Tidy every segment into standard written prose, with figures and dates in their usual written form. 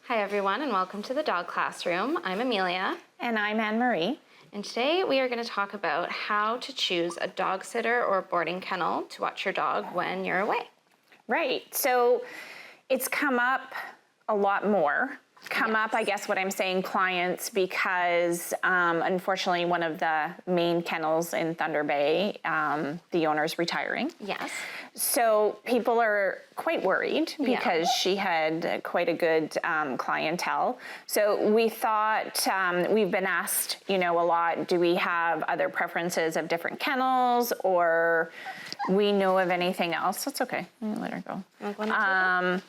Hi everyone and welcome to the Dog Classroom. I'm Amelia. And I'm Anne-Marie. And today we are going to talk about how to choose a dog sitter or boarding kennel to watch your dog when you're away. Right, so it's come up a lot more. I guess what I'm saying, clients, because unfortunately one of the main kennels in Thunder Bay, the owner's retiring. Yes. So people are quite worried because she had quite a good clientele. So we thought, we've been asked, a lot, do we have other preferences of different kennels, or we know of anything else? That's okay, let her go.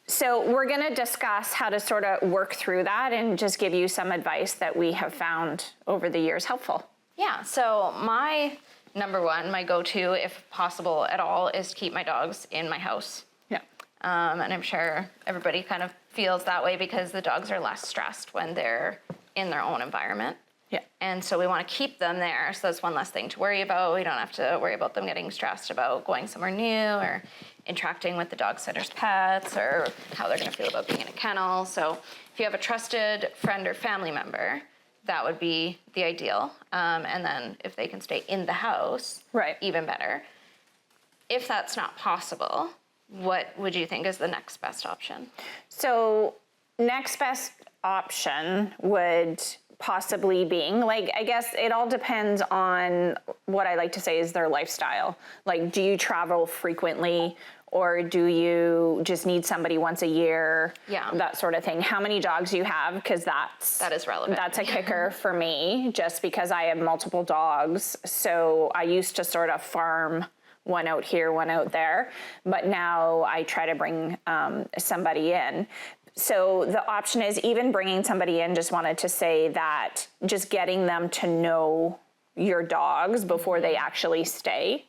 So we're gonna discuss how to sort of work through that and just give you some advice that we have found over the years helpful. Yeah, so my number one, my go-to, if possible at all, is to keep my dogs in my house. Yeah. And I'm sure everybody kind of feels that way because the dogs are less stressed when they're in their own environment. Yeah. And so we want to keep them there. So that's one less thing to worry about. We don't have to worry about them getting stressed about going somewhere new or interacting with the dog sitter's pets or how they're going to feel about being in a kennel. So if you have a trusted friend or family member, that would be the ideal. And then if they can stay in the house, right, even better. If that's not possible, what would you think is the next best option? So next best option would possibly being, I guess it all depends on what I like to say is their lifestyle. Do you travel frequently, or do you just need somebody once a year? Yeah. That sort of thing. How many dogs you have, because that is relevant. That's a kicker for me, just because I have multiple dogs. So I used to sort of farm one out here, one out there, but now I try to bring somebody in. So the option is even bringing somebody in, just wanted to say that just getting them to know your dogs before they actually stay,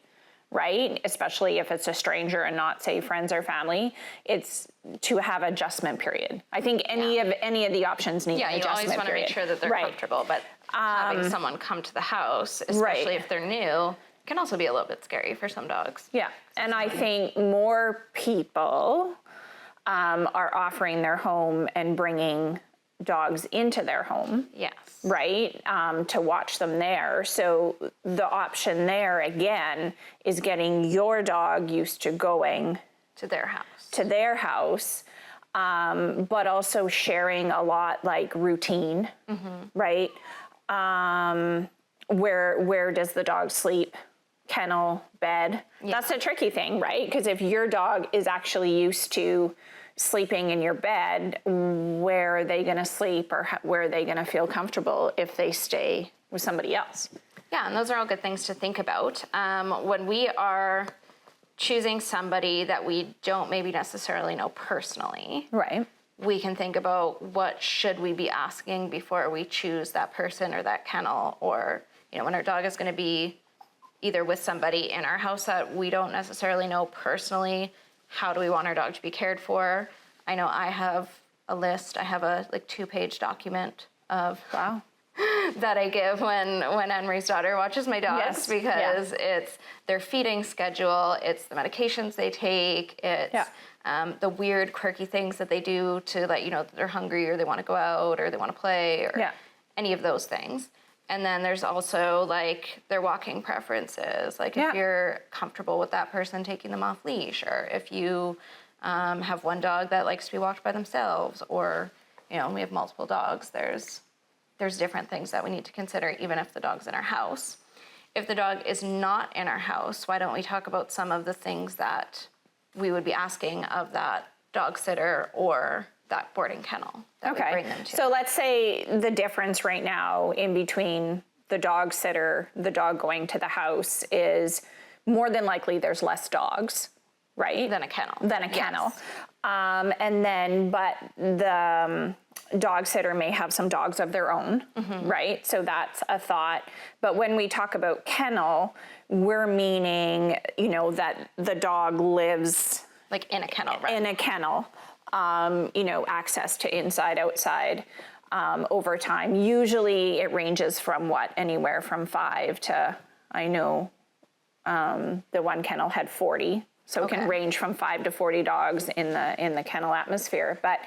right? Especially if it's a stranger and not, say, friends or family, it's to have adjustment period. I think any of the options need an adjustment period. Yeah, you always want to make sure that they're comfortable, but having someone come to the house, especially if they're new, can also be a little bit scary for some dogs. Yeah, and I think more people are offering their home and bringing dogs into their home. Yes. Right, to watch them there. So the option there, again, is getting your dog used to going to their house. But also sharing a lot, routine, right? Where does the dog sleep? Kennel, bed. Yeah. That's a tricky thing, right? Because if your dog is actually used to sleeping in your bed, where are they going to sleep, or where are they going to feel comfortable if they stay with somebody else? Yeah, and those are all good things to think about. When we are choosing somebody that we don't maybe necessarily know personally, right, we can think about what should we be asking before we choose that person or that kennel, or when our dog is going to be either with somebody in our house that we don't necessarily know personally. How do we want our dog to be cared for? I know I have a list. I have a 2-page document of that I give when Anne-Marie's daughter watches my dogs, because it's their feeding schedule, it's the medications they take, it's the weird quirky things that they do to let you know that they're hungry or they want to go out or they want to play or any of those things. And then there's also their walking preferences, if you're comfortable with that person taking them off leash, or if you have one dog that likes to be walked by themselves, or we have multiple dogs. There's different things that we need to consider, even if the dog's in our house. If the dog is not in our house, why don't we talk about some of the things that we would be asking of that dog sitter or that boarding kennel that we bring them to. So let's say the difference right now in between the dog sitter, the dog going to the house, is more than likely there's less dogs, right? Than a kennel. Yes. But the dog sitter may have some dogs of their own, right? So that's a thought. But when we talk about kennel, we're meaning, that the dog lives in a kennel, right? In a kennel. Access to inside, outside, over time. Usually it ranges from anywhere from 5 to, I know, the one kennel had 40. So it can range from 5 to 40 dogs in the kennel atmosphere. But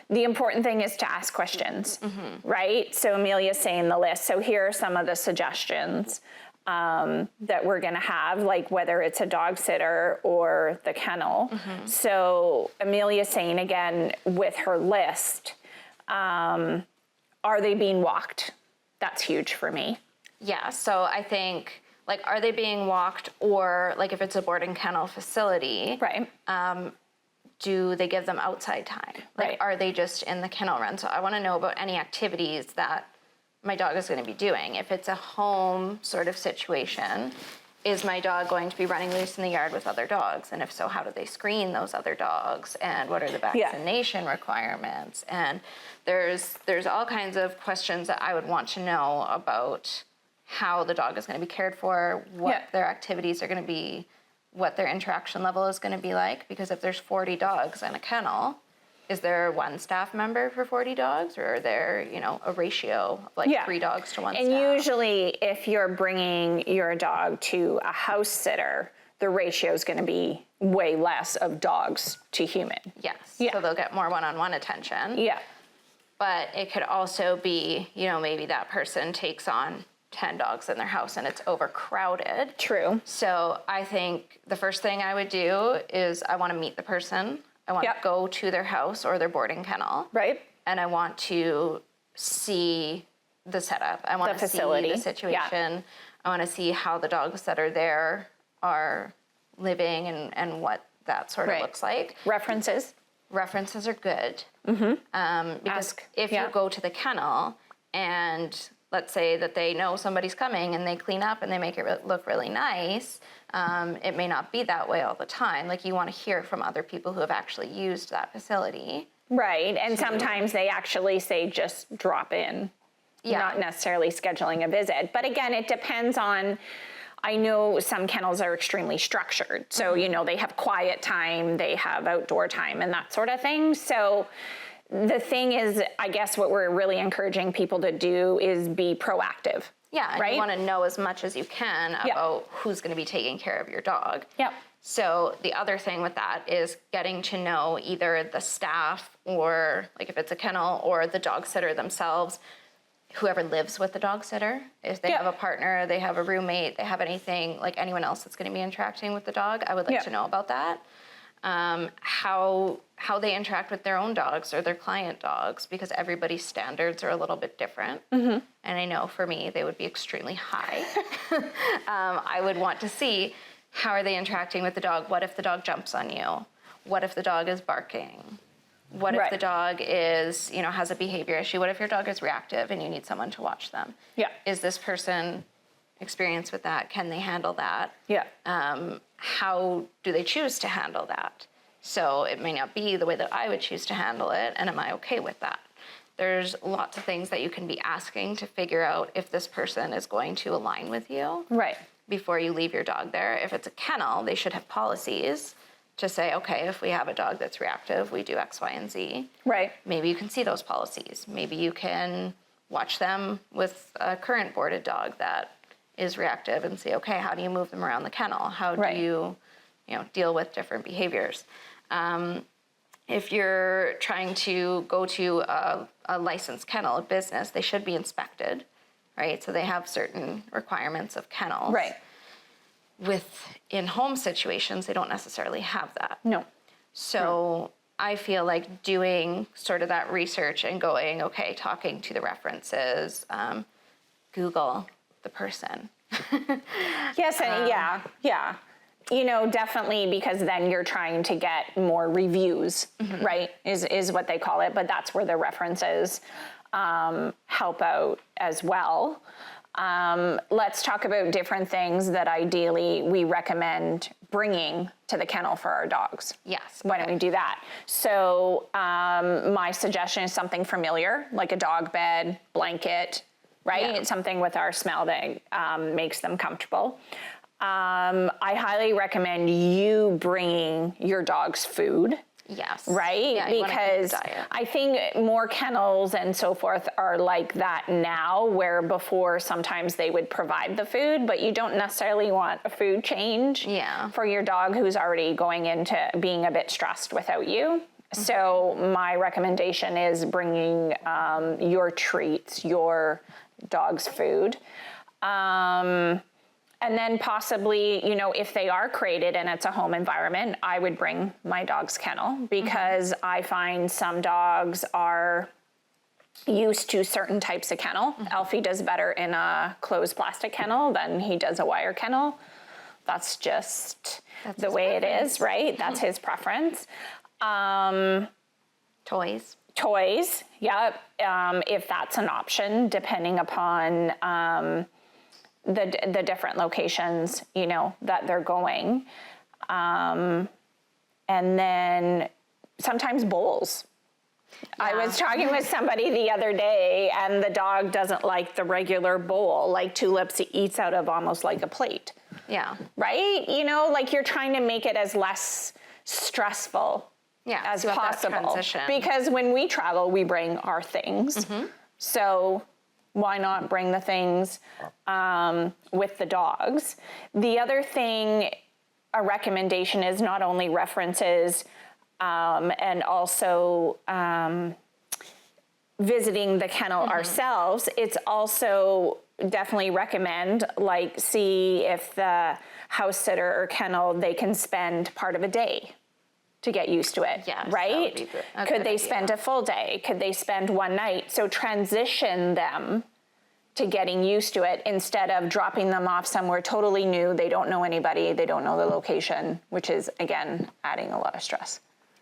the important thing is to ask questions, right? So Amelia's saying the list. So here are some of the suggestions that we're going to have, like whether it's a dog sitter or the kennel. So Amelia's saying again with her list, are they being walked? That's huge for me. Yeah, so I think, like, are they being walked, or like if it's a boarding kennel facility, Right. do they give them outside time? Like, Right. are they just in the kennel run? So I want to know about any activities that my dog is going to be doing. If it's a home sort of situation, is my dog going to be running loose in the yard with other dogs? And if so, how do they screen those other dogs? And what are the vaccination requirements? And there's all kinds of questions that I would want to know about how the dog is going to be cared for, what their activities are going to be, what their interaction level is going to be like. Because if there's 40 dogs in a kennel, is there one staff member for 40 dogs, or are there, a ratio of like 3 dogs to 1 staff? And usually if you're bringing your dog to a house sitter, the ratio is going to be way less of dogs to human. Yes. So they'll get more one-on-one attention. Yeah. But it could also be, maybe that person takes on 10 dogs in their house and it's overcrowded. True. So I think the first thing I would do is I want to meet the person. I want to go to their house or their boarding kennel. Right. And I want to see the setup. I want to see the situation. I want to see how the dogs that are there are living and what that sort of looks like. References are good. Because if you go to the kennel and let's say that they know somebody's coming and they clean up and they make it look really nice, it may not be that way all the time. Like, you want to hear from other people who have actually used that facility. Right, and sometimes they actually say just drop in, not necessarily scheduling a visit. But again, it depends on, I know some kennels are extremely structured. So, they have quiet time, they have outdoor time and that sort of thing. So the thing is, I guess what we're really encouraging people to do is be proactive. Yeah, and right? you want to know as much as you can about who's going to be taking care of your dog. Yep. So the other thing with that is getting to know either the staff, or like if it's a kennel, or the dog sitter themselves, whoever lives with the dog sitter. If they have a partner, they have a roommate, they have anything, like anyone else that's going to be interacting with the dog, I would like to know about that. How they interact with their own dogs or their client dogs, because everybody's standards are a little bit different. And I know for me, they would be extremely high. I would want to see, how are they interacting with the dog? What if the dog jumps on you? What if the dog is barking? What if the dog is, has a behavior issue? What if your dog is reactive and you need someone to watch them? Yeah. Is this person experienced with that? Can they handle that? Yeah. How do they choose to handle that? So it may not be the way that I would choose to handle it, and am I okay with that? There's lots of things that you can be asking to figure out if this person is going to align with you. Right. Before you leave your dog there. If it's a kennel, they should have policies to say, okay, if we have a dog that's reactive, we do X, Y, and Z. Right. Maybe you can see those policies. Maybe you can watch them with a current boarded dog that is reactive and say, okay, how do you move them around the kennel? How do you deal with different behaviors? If you're trying to go to a licensed kennel, a business, they should be inspected, right? So they have certain requirements of kennels. Right. With in-home situations, they don't necessarily have that. No. So I feel like doing sort of that research and going, okay, talking to the references, Google the person. Yes, and yeah. Definitely, because then you're trying to get more reviews, right, is what they call it. But that's where the references help out as well. Let's talk about different things that ideally we recommend bringing to the kennel for our dogs. Yes. Why don't we do that? So my suggestion is something familiar, like a dog bed, blanket, right? Yeah. It's something with our smell that makes them comfortable. I highly recommend you bringing your dog's food. Yes. Right? Yeah, because I think more kennels and so forth are like that now, where before sometimes they would provide the food, but you don't necessarily want a food change for your dog who's already going into being a bit stressed without you. So my recommendation is bringing your treats, your dog's food. And then possibly, if they are crated and it's a home environment, I would bring my dog's kennel, because I find some dogs are used to certain types of kennel. Alfie does better in a closed plastic kennel than he does a wire kennel. That's just the way it is, right? That's his preference. Toys, yeah, if that's an option, depending upon the different locations, that they're going. And then sometimes bowls. Yeah. I was talking with somebody the other day, and the dog doesn't like the regular bowl, like Tulips eats out of almost like a plate. Yeah. Right? Like you're trying to make it as less stressful as possible. Because when we travel, we bring our things. So why not bring the things with the dogs? The other thing, a recommendation is not only references and also visiting the kennel ourselves, it's also definitely recommend, see if the house sitter or kennel, they can spend part of a day to get used to it, right? Could they spend a full day? Could they spend one night? So transition them to getting used to it instead of dropping them off somewhere totally new. They don't know anybody. They don't know the location, which is, again, adding a lot of stress.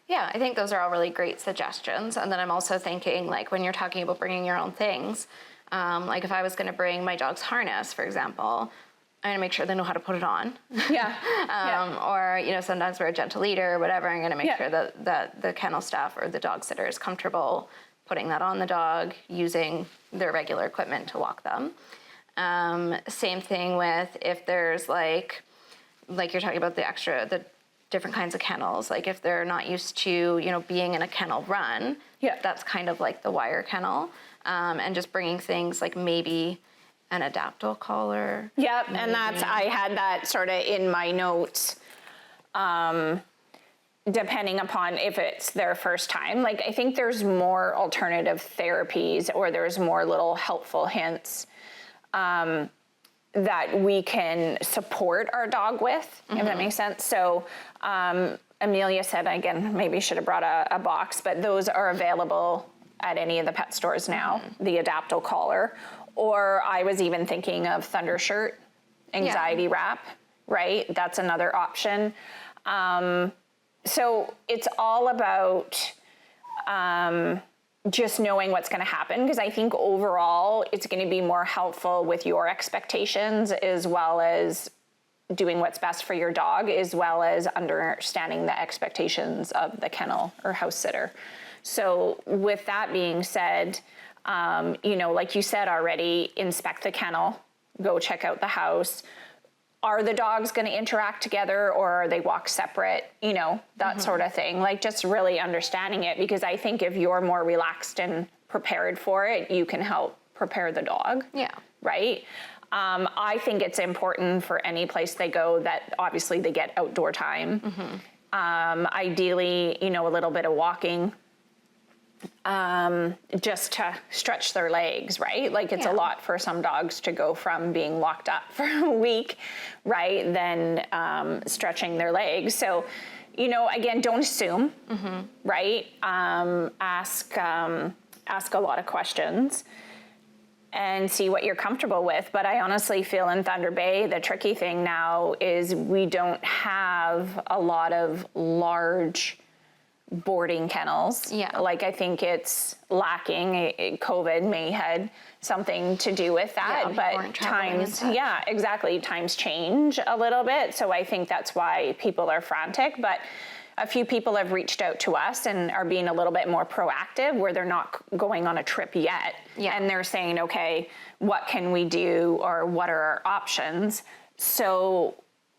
Yeah, I think those are all really great suggestions. And then I'm also thinking, when you're talking about bringing your own things, if I was going to bring my dog's harness, for example, I'm going to make sure they know how to put it on. Yeah. Or, sometimes we're a gentle leader or whatever. I'm going to make sure that the kennel staff or the dog sitter is comfortable putting that on the dog, using their regular equipment to walk them. Same thing with if there's like you're talking about the different kinds of kennels. Like if they're not used to, being in a kennel run, that's kind of like the wire kennel. And just bringing things like maybe an adaptable collar. Yep, and I had that sort of in my notes, depending upon if it's their first time. I think there's more alternative therapies, or there's more little helpful hints that we can support our dog with, if that makes sense. So Amelia said, again, maybe should have brought a box, but those are available at any of the pet stores now, the adaptable collar. Or I was even thinking of Thunder Shirt, anxiety wrap, right? That's another option. So it's all about just knowing what's going to happen, because I think overall it's going to be more helpful with your expectations, as well as doing what's best for your dog, as well as understanding the expectations of the kennel or house sitter. So with that being said, like you said already, inspect the kennel, go check out the house. Are the dogs going to interact together, or are they walk separate? That sort of thing. Just really understanding it, because I think if you're more relaxed and prepared for it, you can help prepare the dog. Yeah. Right? I think it's important for any place they go that obviously they get outdoor time. Ideally, a little bit of walking. Just to stretch their legs, right? It's a lot for some dogs to go from being locked up for a week, right? Then stretching their legs. So, again, don't assume, right? Ask a lot of questions and see what you're comfortable with. But I honestly feel in Thunder Bay, the tricky thing now is we don't have a lot of large boarding kennels. I think it's lacking. COVID may had something to do with that, but times change a little bit. So I think that's why people are frantic, but a few people have reached out to us and are being a little bit more proactive, where they're not going on a trip yet. And they're saying, okay, what can we do, or what are our options? So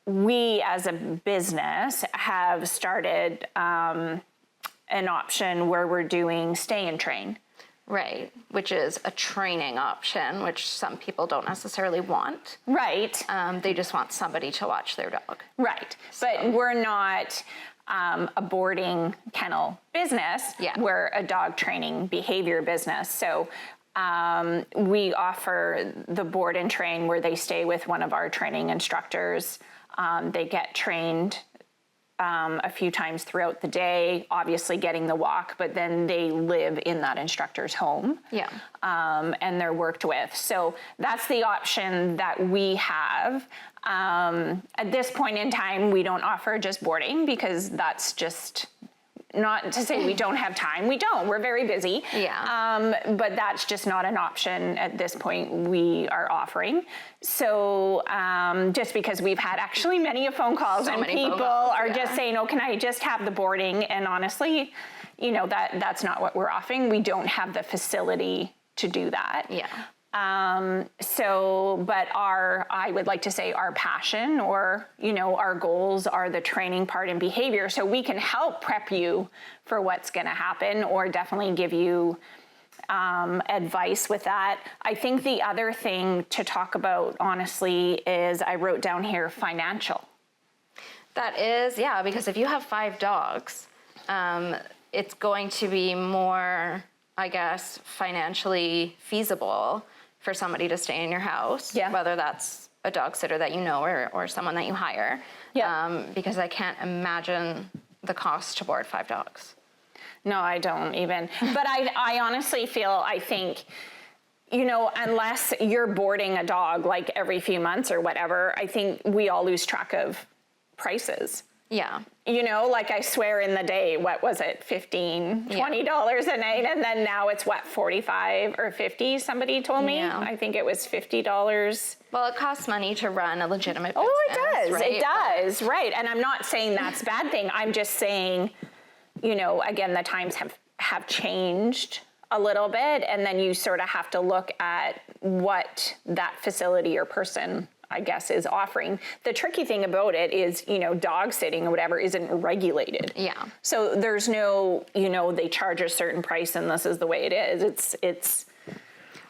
we as a business have started an option where we're doing stay and train. Right, which is a training option, which some people don't necessarily want. Right. They just want somebody to watch their dog. Right, so. But we're not a boarding kennel business. Yeah. We're a dog training behavior business. So we offer the board and train where they stay with one of our training instructors. They get trained a few times throughout the day, obviously getting the walk, but then they live in that instructor's home. Yeah. And they're worked with. So that's the option that we have. At this point in time, we don't offer just boarding because that's just not to say we don't have time. We don't. We're very busy. Yeah. But that's just not an option at this point we are offering. So just because we've had actually many phone calls So and many phone people calls, are yeah. just saying, oh, can I just have the boarding? And honestly, you know, that's not what we're offering. We don't have the facility to do that. Yeah. But I would like to say our passion or, you know, our goals are the training part and behavior. So we can help prep you for what's going to happen or definitely give you advice with that. I think the other thing to talk about, honestly, is I wrote down here financial. That is, yeah, because if you have 5 dogs, it's going to be more, I guess, financially feasible for somebody to stay in your house, Yeah. whether that's a dog sitter that you know or someone that you hire. Yeah. Because I can't imagine the cost to board 5 dogs. No, I don't even. But I honestly I think, you know, unless you're boarding a dog like every few months or whatever, I think we all lose track of prices. Yeah. You know, like I swear in the day, what was it, $15, $20 a night? And then now it's what, 45 or 50, somebody told me? Yeah. I think it was $50. Well, it costs money to run a legitimate business. Oh, it does. Right? It does. Right. And I'm not saying that's a bad thing. I'm just saying, you know, again, the times have changed a little bit. And then you sort of have to look at what that facility or person, I guess, is offering. The tricky thing about it is, you know, dog sitting or whatever isn't regulated. Yeah. So there's no, you know, they charge a certain price and this is the way it is. It's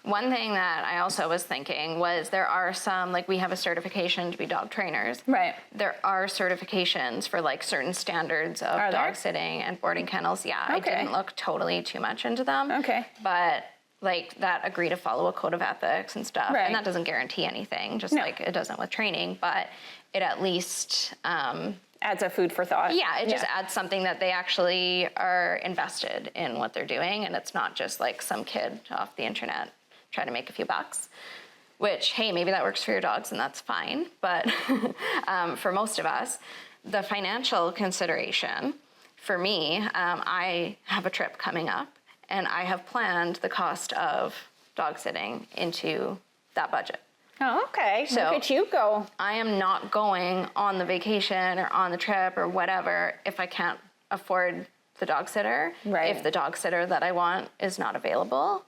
One thing that I also was thinking was there are some, like we have a certification to be dog trainers. Right. There are certifications for like certain standards of Are there? dog sitting and boarding kennels. Yeah, Okay. I didn't look totally too much into them. Okay. But like that agree to follow a code of ethics and stuff. Right. And that doesn't guarantee anything, just No. like it doesn't with training, but it at least, adds a food for thought. yeah, it just adds something that they actually are invested in what they're doing. And it's not just like some kid off the internet trying to make a few bucks, which, hey, maybe that works for your dogs and that's fine. But for most of us, the financial consideration for me, I have a trip coming up. And I have planned the cost of dog sitting into that budget. Oh, okay. So- Look at you go. I am not going on the vacation or on the trip or whatever if I can't afford the dog sitter. Right. If the dog sitter that I want is not available.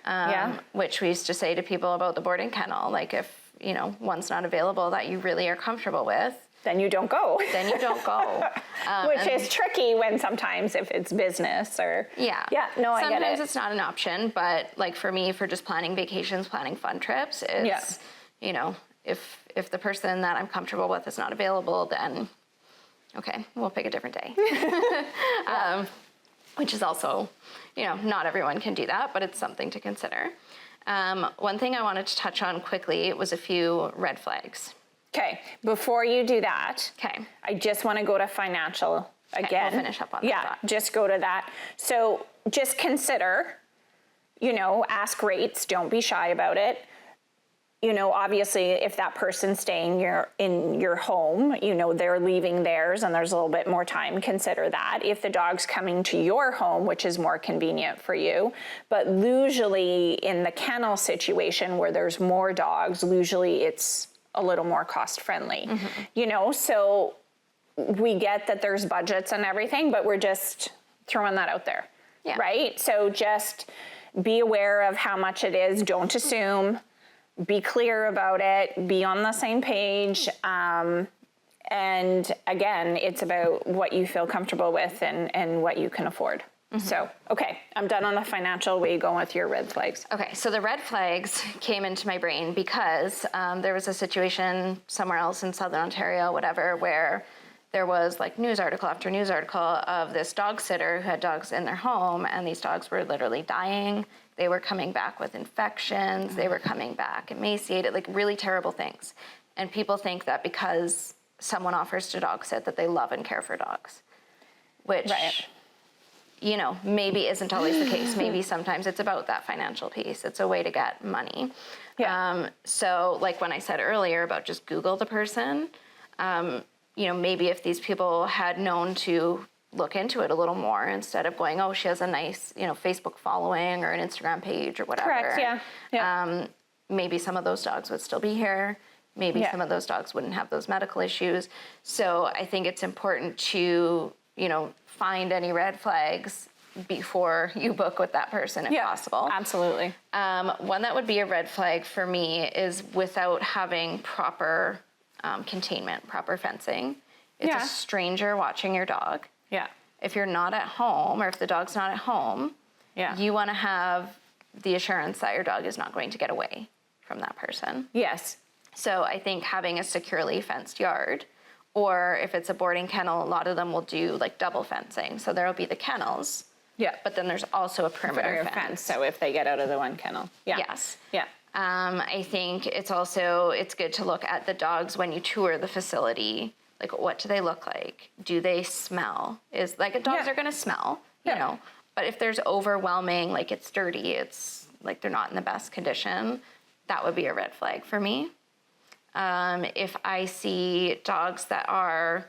Yeah. Which we used to say to people about the boarding kennel. Like if, you know, one's not available that you really are comfortable with, Then you don't go. then you don't go. Which is tricky when sometimes if it's business or. Yeah. Yeah, no, I get Sometimes it. it's not an option, but like for me, for just planning vacations, planning fun trips, it's, you know, if the person that I'm comfortable with is not available, then okay, we'll pick a different day. Which is also, you know, not everyone can do that, but it's something to consider. One thing I wanted to touch on quickly was a few red flags. Okay, before you do that, Okay. I just want to go to financial again. we'll finish up on that Yeah, thought. just go to that. So just consider, you know, ask rates. Don't be shy about it. You know, obviously, if that person's staying in your home, you know, they're leaving theirs and there's a little bit more time, consider that. If the dog's coming to your home, which is more convenient for you, but usually in the kennel situation where there's more dogs, usually it's a little more cost friendly, you know, so we get that there's budgets and everything, but we're just throwing that out there, Yeah. right? So just be aware of how much it is. Don't assume. Be clear about it. Be on the same page. And again, it's about what you feel comfortable with and what you can afford. So, okay, I'm done on the financial. Where you going with your red flags? Okay, so the red flags came into my brain because there was a situation somewhere else in Southern Ontario, whatever, where there was like news article after news article of this dog sitter who had dogs in their home, and these dogs were literally dying. They were coming back with infections. They were coming back emaciated, like really terrible things. And people think that because someone offers to dog sit that they love and care for dogs, which, you know, maybe isn't always the case. Maybe sometimes it's about that financial piece. It's a way to get money. Yeah. So like when I said earlier about just Google the person, you know, maybe if these people had known to look into it a little more instead of going, oh, she has a nice, you know, Facebook following or an Instagram page or whatever. Correct, yeah. Maybe some of those dogs would still be here. Maybe some of those dogs wouldn't have those medical issues. So I think it's important to, you know, find any red flags before you book with that person if possible. Absolutely. One that would be a red flag for me is without having proper containment, proper fencing. It's a stranger watching your dog. Yeah. If you're not at home or if the dog's not at home, you want to have the assurance that your dog is not going to get away from that person. Yes. So I think having a securely fenced yard, or if it's a boarding kennel, a lot of them will do like double fencing. So there'll be the kennels. Yeah. But then there's also a perimeter fence. So if they get out of the one kennel. Yeah. Yes. Yeah. I think it's good to look at the dogs when you tour the facility. Like, what do they look like? Do they smell? Dogs are going to smell, you know. But if there's overwhelming, like it's dirty, it's like they're not in the best condition, that would be a red flag for me. If I see dogs that are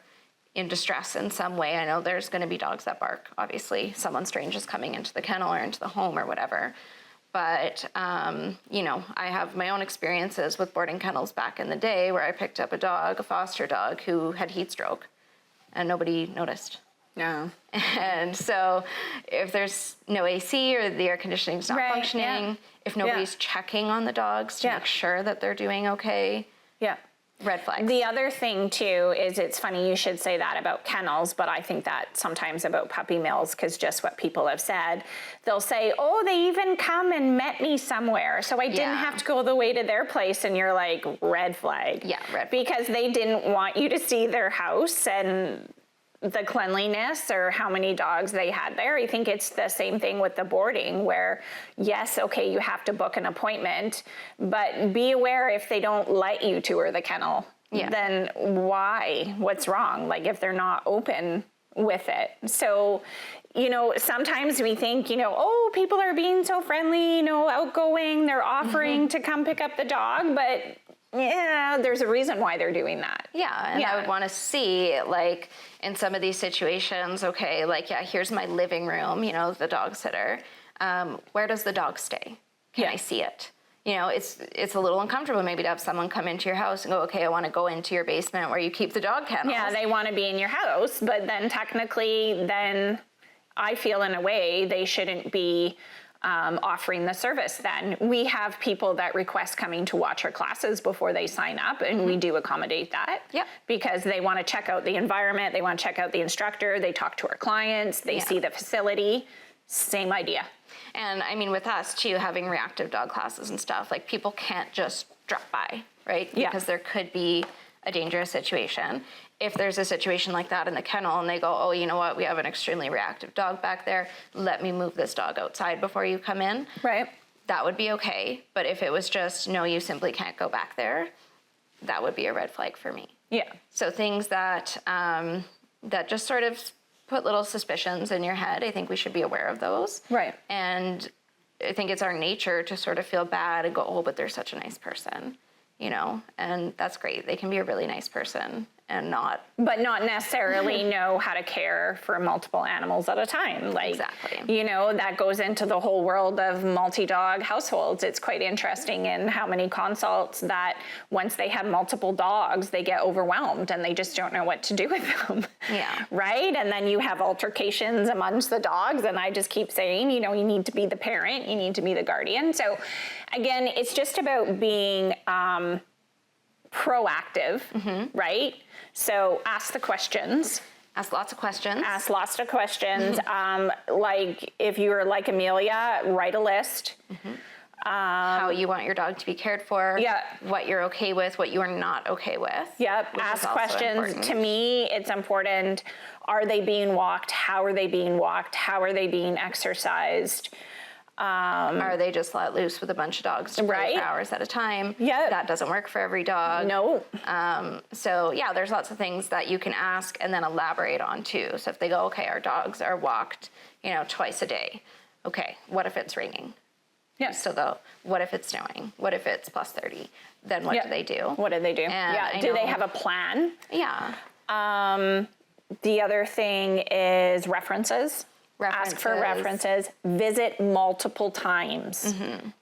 in distress in some way, I know there's going to be dogs that bark, obviously. Someone strange is coming into the kennel or into the home or whatever. But, you know, I have my own experiences with boarding kennels back in the day where I picked up a dog, a foster dog, who had heat stroke, and nobody noticed. No. And so if there's no AC or the air conditioning's not functioning, if nobody's checking on the dogs to make sure that they're doing okay, red flags. The other thing too is, it's funny you should say that about kennels, but I think that sometimes about puppy mills, because just what people have said, they'll say, oh, they even come and met me somewhere, so I didn't have to go all the way to their place, and you're like, red flag. Yeah, red flag. Because they didn't want you to see their house and the cleanliness or how many dogs they had there. I think it's the same thing with the boarding where, yes, okay, you have to book an appointment, but be aware if they don't let you tour the kennel, then why? What's wrong? Like if they're not open with it. So, you know, sometimes we think, you know, oh, people are being so friendly, you know, outgoing, they're offering to come pick up the dog, but there's a reason why they're doing that. Yeah, and I would want to see, like, in some of these situations, okay, like, here's my living room, you know, the dog sitter. Where does the dog stay? Can I see it? You know, it's a little uncomfortable maybe to have someone come into your house and go, okay, I want to go into your basement where you keep the dog kennels. Yeah, they want to be in your house, but then technically, then I feel in a way they shouldn't be offering the service. Then we have people that request coming to watch our classes before they sign up, and we do accommodate that. Yeah, because they want to check out the environment, they want to check out the instructor, they talk to our clients, they see the facility. Same idea. And I mean, with us too, having reactive dog classes and stuff, like people can't just drop by, right? Because there could be a dangerous situation. If there's a situation like that in the kennel and they go, oh, you know what, we have an extremely reactive dog back there, let me move this dog outside before you come in. Right. That would be okay. But if it was just, no, you simply can't go back there, that would be a red flag for me. Yeah. So things that that just sort of put little suspicions in your head, I think we should be aware of those. Right. And I think it's our nature to sort of feel bad and go, oh, but they're such a nice person, you know, and that's great. They can be a really nice person and not necessarily know how to care for multiple animals at a time. Like, you know, that goes into the whole world of multi-dog households. It's quite interesting in how many consults that once they have multiple dogs, they get overwhelmed and they just don't know what to do with them. Yeah. Right? And then you have altercations amongst the dogs, and I just keep saying, you know, you need to be the parent, you need to be the guardian. So again, it's just about being proactive, right? So ask the questions. Ask lots of questions. Ask lots of questions. Like if you're like Amelia, write a list. how you want your dog to be cared for, what you're okay with, what you are not okay with. Yep, ask questions. Important. To me, it's important. Are they being walked? How are they being walked? How are they being exercised? Are they just let loose with a bunch of dogs to play for hours at a time? Yeah. That doesn't work for every dog. No. So yeah, there's lots of things that you can ask and then elaborate on too. So if they go, okay, our dogs are walked, twice a day. Okay, what if it's raining? Yeah. So what if it's snowing? What if it's plus 30? Then what do they do? What do they do? And do they have a plan? Yeah. The other thing is references. Ask for references. Visit multiple times.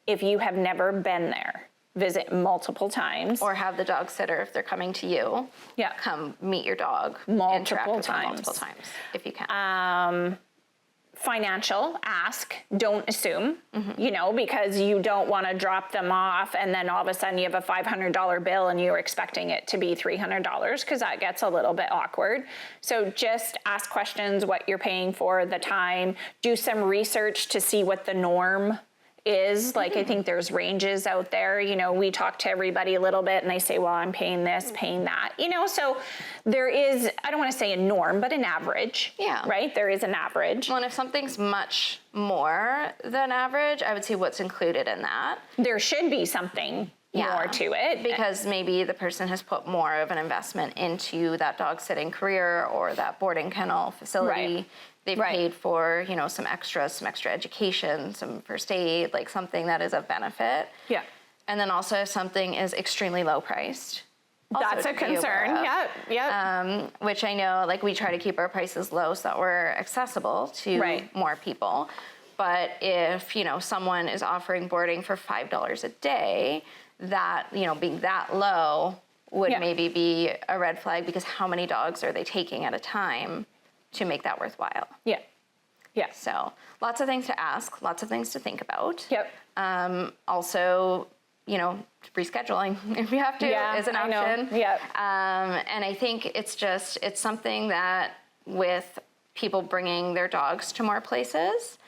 If you have never been there, visit multiple times. Or have the dog sitter, if they're coming to you, come meet your dog. Multiple times, if you can. Financial, ask, don't assume, because you don't want to drop them off and then all of a sudden you have a $500 bill and you're expecting it to be $300 because that gets a little bit awkward. So just ask questions, what you're paying for, the time, do some research to see what the norm is. Like, I think there's ranges out there. We talk to everybody a little bit and they say, well, I'm paying this, paying that, so there is, I don't want to say a norm, but an average. Yeah. Right? There is an average. Well, and if something's much more than average, I would see what's included in that. There should be something more to it. Because maybe the person has put more of an investment into that dog sitting career or that boarding kennel facility. Right. They've paid for, some extra education, some first aid, like something that is of benefit. Yeah. And then also if something is extremely low priced. That's a concern. Yep. Which I know, like, we try to keep our prices low so that we're accessible to more people. But if, someone is offering boarding for $5 a day, that, being that low would maybe be a red flag, because how many dogs are they taking at a time to make that worthwhile? Yeah. Yeah. So lots of things to ask, lots of things to think about. Yep. Also, rescheduling if you have to is an option. Yep. And I think it's something that with people bringing their dogs to more places,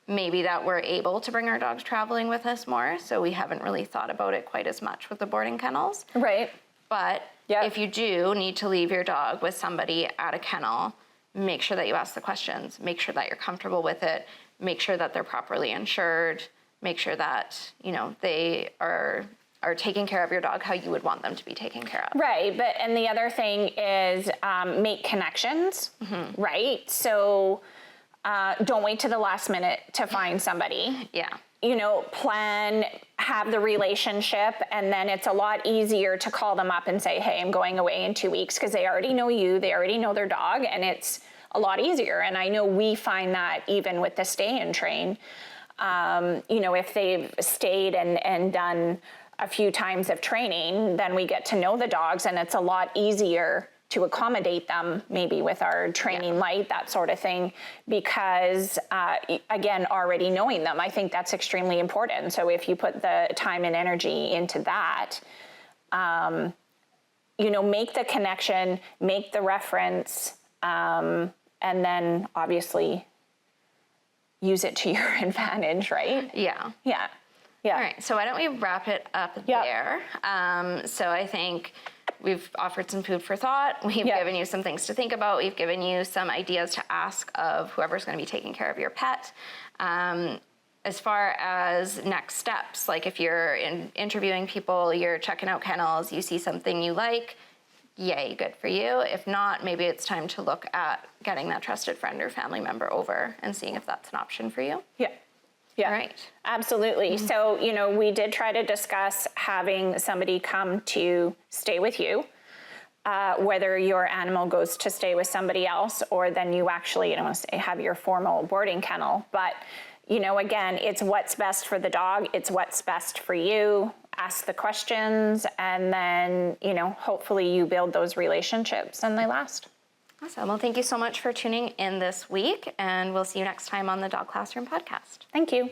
maybe that we're able to bring our dogs traveling with us more. So we haven't really thought about it quite as much with the boarding kennels. Right. But if you do need to leave your dog with somebody at a kennel, make sure that you ask the questions, make sure that you're comfortable with it, make sure that they're properly insured, make sure that, they are taking care of your dog how you would want them to be taken care of. Right, and the other thing is make connections, right? So don't wait to the last minute to find somebody. Yeah. Plan, have the relationship, and then it's a lot easier to call them up and say, hey, I'm going away in 2 weeks, because they already know you, they already know their dog, and it's a lot easier. And I know we find that even with the stay and train, if they've stayed and done a few times of training, then we get to know the dogs, and it's a lot easier to accommodate them, maybe with our training light, that sort of thing, because again, already knowing them, I think that's extremely important. So if you put the time and energy into that, make the connection, make the reference, and then obviously use it to your advantage, right? Yeah. Yeah. Yeah. All right. So why don't we wrap it up there? So I think we've offered some food for thought. We've given you some things to think about. We've given you some ideas to ask of whoever's going to be taking care of your pet. As far as next steps, like if you're interviewing people, you're checking out kennels, you see something you like, yay, good for you. If not, maybe it's time to look at getting that trusted friend or family member over and seeing if that's an option for you. Yeah. Yeah. Right. Absolutely. So, we did try to discuss having somebody come to stay with you, whether your animal goes to stay with somebody else, or then you actually, have your formal boarding kennel. But, again, it's what's best for the dog. It's what's best for you. Ask the questions, and then, hopefully you build those relationships and they last. Awesome. Well, thank you so much for tuning in this week, and we'll see you next time on the Dog Classroom podcast. Thank you.